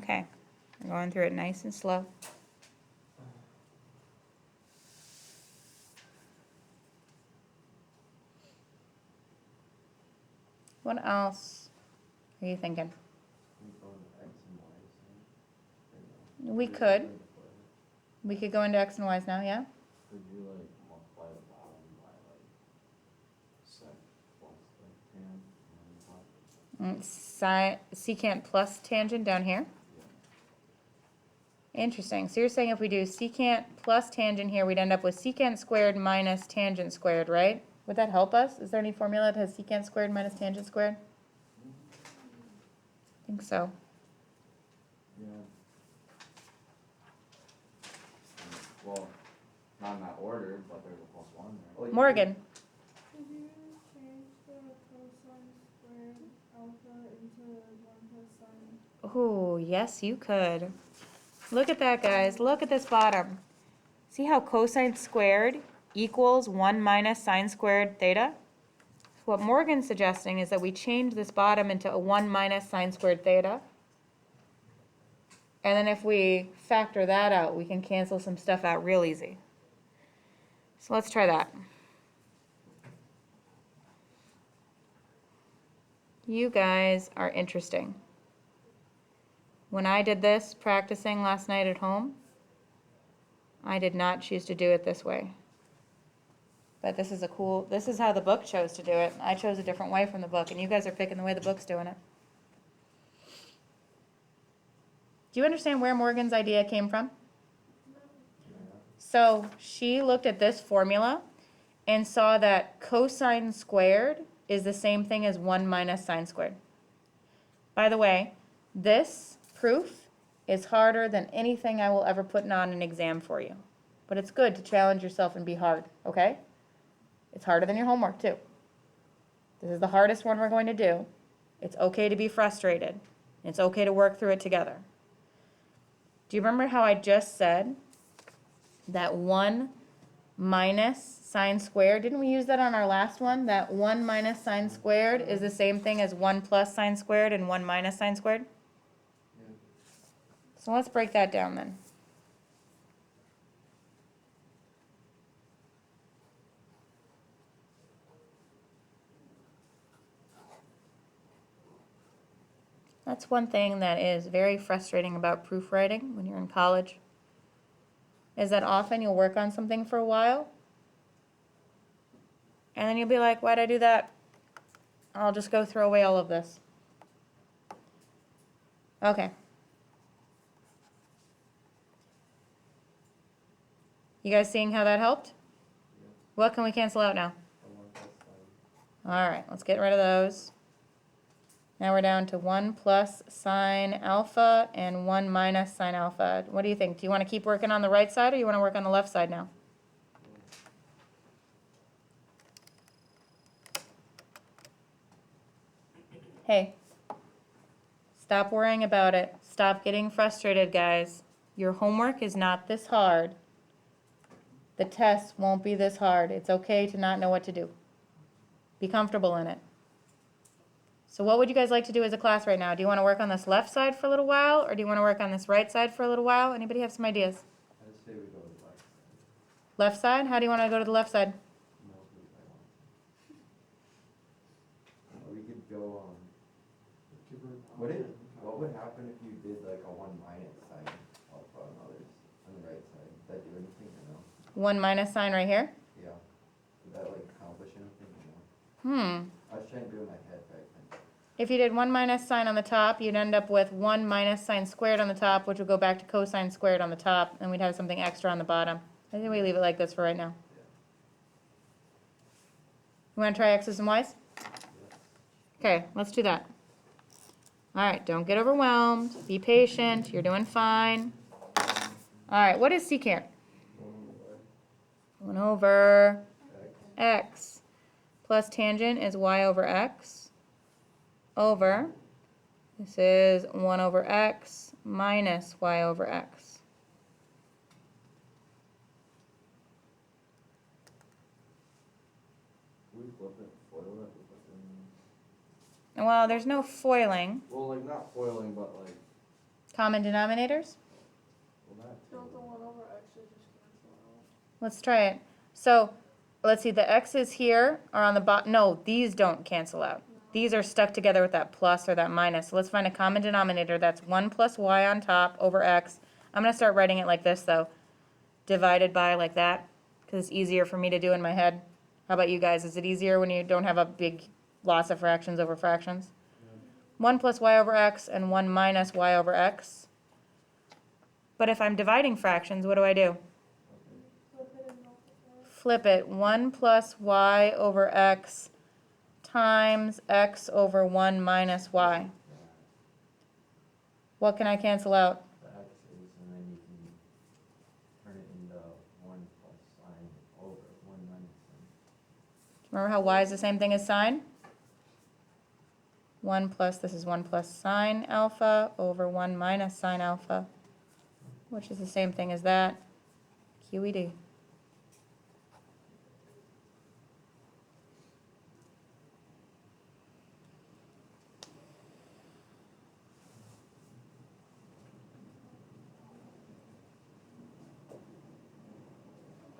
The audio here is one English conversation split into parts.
Okay, we're going through it nice and slow. What else are you thinking? We could. We could go into X and Y's now, yeah? Could you like multiply the bottom by like sec plus the tan? Secant plus tangent down here. Interesting. So you're saying if we do secant plus tangent here, we'd end up with secant squared minus tangent squared, right? Would that help us? Is there any formula that has secant squared minus tangent squared? I think so. Yeah. Well, not in that order, but there's a plus one there. Oh, Morgan. Could you change the cosine squared alpha into 1 plus sine? Oh, yes, you could. Look at that, guys. Look at this bottom. See how cosine squared equals 1 minus sine squared theta? What Morgan's suggesting is that we change this bottom into a 1 minus sine squared theta. And then if we factor that out, we can cancel some stuff out real easy. So let's try that. You guys are interesting. When I did this practicing last night at home, I did not choose to do it this way. But this is how the book chose to do it. I chose a different way from the book, and you guys are picking the way the book's doing it. Do you understand where Morgan's idea came from? So she looked at this formula and saw that cosine squared is the same thing as 1 minus sine squared. By the way, this proof is harder than anything I will ever put on an exam for you. But it's good to challenge yourself and be hard, okay? It's harder than your homework, too. This is the hardest one we're going to do. It's okay to be frustrated. It's okay to work through it together. Do you remember how I just said that 1 minus sine squared, didn't we use that on our last one? That 1 minus sine squared is the same thing as 1 plus sine squared and 1 minus sine squared? Yeah. So let's break that down then. That's one thing that is very frustrating about proofwriting when you're in college, is that often you'll work on something for a while, and then you'll be like, why'd I do that? I'll just go throw away all of this. Okay. You guys seeing how that helped? Yeah. What can we cancel out now? The 1 plus sine. All right, let's get rid of those. Now we're down to 1 plus sine alpha and 1 minus sine alpha. What do you think? Do you want to keep working on the right side, or you want to work on the left side now? Hey, stop worrying about it. Stop getting frustrated, guys. Your homework is not this hard. The test won't be this hard. It's okay to not know what to do. Be comfortable in it. So what would you guys like to do as a class right now? Do you want to work on this left side for a little while, or do you want to work on this right side for a little while? Anybody have some ideas? I just say we go to the left side. Left side? How do you want to go to the left side? No, we could go what would happen if you did like a 1 minus sine alpha on others on the right side? Would that do anything or no? 1 minus sine right here? Yeah. Would that like accomplish anything or no? I was trying to do it in my head back then. If you did 1 minus sine on the top, you'd end up with 1 minus sine squared on the top, which would go back to cosine squared on the top, and we'd have something extra on the bottom. I think we leave it like this for right now. You want to try x's and y's? Okay, let's do that. All right, don't get overwhelmed. Be patient. You're doing fine. All right, what is secant? 1 over x plus tangent is y over x over, this is 1 over x minus y over x. We flip it, foil it, Well, there's no foiling. well, like not foiling, but like Common denominators? Well, not Don't the two. 1 over x should just cancel out. Let's try it. So, let's see, the x's here are on the bottom. No, these don't cancel out. These are stuck together with that plus or that minus. So let's find a common denominator. That's 1 plus y on top over x. I'm going to start writing it like this, though. Divided by like that, because it's easier for me to do in my head. How about you guys? Is it easier when you don't have a big loss of fractions over fractions? 1 plus y over x and 1 minus y over x. But if I'm dividing fractions, what do I do? Flip it and multiply. Flip it. 1 plus y over x times x over 1 minus y. What can I cancel out? The x's, and then you can turn it into 1 plus sine over 1 minus sine. Remember how y is the same thing as sine? 1 plus, this is 1 plus sine alpha over 1 minus sine alpha, which is the same thing as that. QED.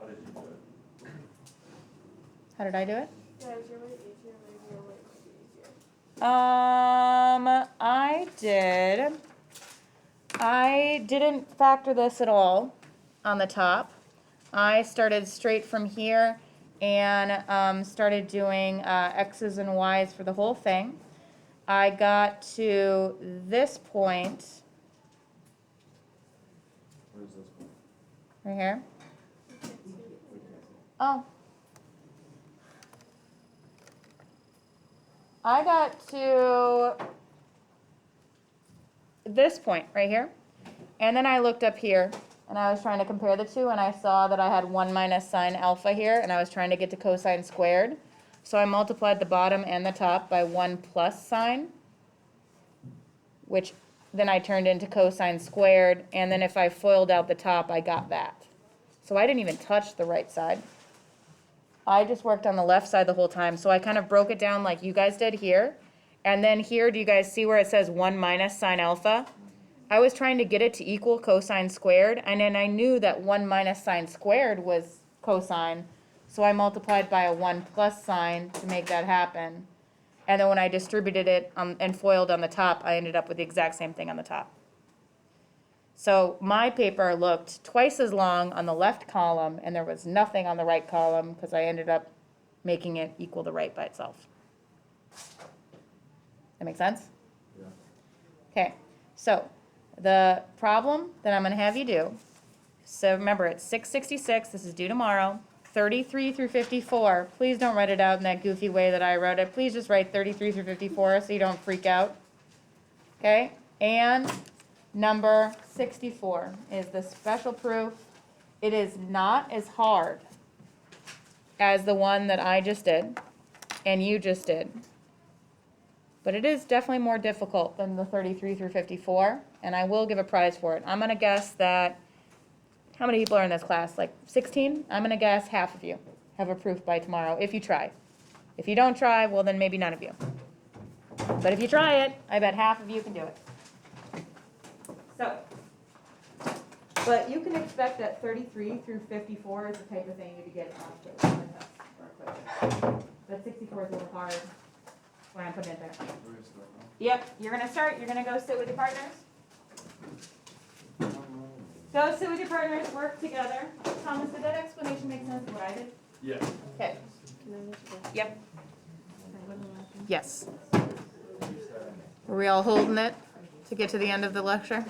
How did you do it? How did I do it? Yeah, is your way easier? Maybe your way might be easier. I didn't factor this at all on the top. I started straight from here and started doing x's and y's for the whole thing. I got to this point Where's this one? right here. Oh. I got to this point right here, and then I looked up here, and I was trying to compare the two, and I saw that I had 1 minus sine alpha here, and I was trying to get to cosine squared. So I multiplied the bottom and the top by 1 plus sine, which then I turned into cosine squared, and then if I FOILed out the top, I got that. So I didn't even touch the right side. I just worked on the left side the whole time, so I kind of broke it down like you guys did here. And then here, do you guys see where it says 1 minus sine alpha? I was trying to get it to equal cosine squared, and then I knew that 1 minus sine squared was cosine, so I multiplied by a 1 plus sine to make that happen. And then when I distributed it and FOILed on the top, I ended up with the exact same thing on the top. So my paper looked twice as long on the left column, and there was nothing on the right column because I ended up making it equal the right by itself. That make sense? Yeah. Okay, so the problem that I'm going to have you do, so remember it's 666, this is due tomorrow, 33 through 54. Please don't write it out in that goofy way that I wrote it. Please just write 33 through 54 so you don't freak out. Okay, and number 64 is the special proof. It is not as hard as the one that I just did and you just did. But it is definitely more difficult than the 33 through 54, and I will give a prize for it. I'm going to guess that, how many people are in this class? Like 16? I'm going to guess half of you have a proof by tomorrow, if you try. If you don't try, well then maybe none of you. But if you try it, I bet half of you can do it. So, but you can expect that 33 through 54 is the type of thing you could get on a test or a quiz. But 64 is a little hard. When I put it there. Where is that now? Yep, you're gonna start, you're gonna go sit with your partners. Go sit with your partners, work together. Thomas, did that explanation make sense of what I did? Yeah. Okay. Yep. Yes. Were we all holding it to get to the end of the lecture?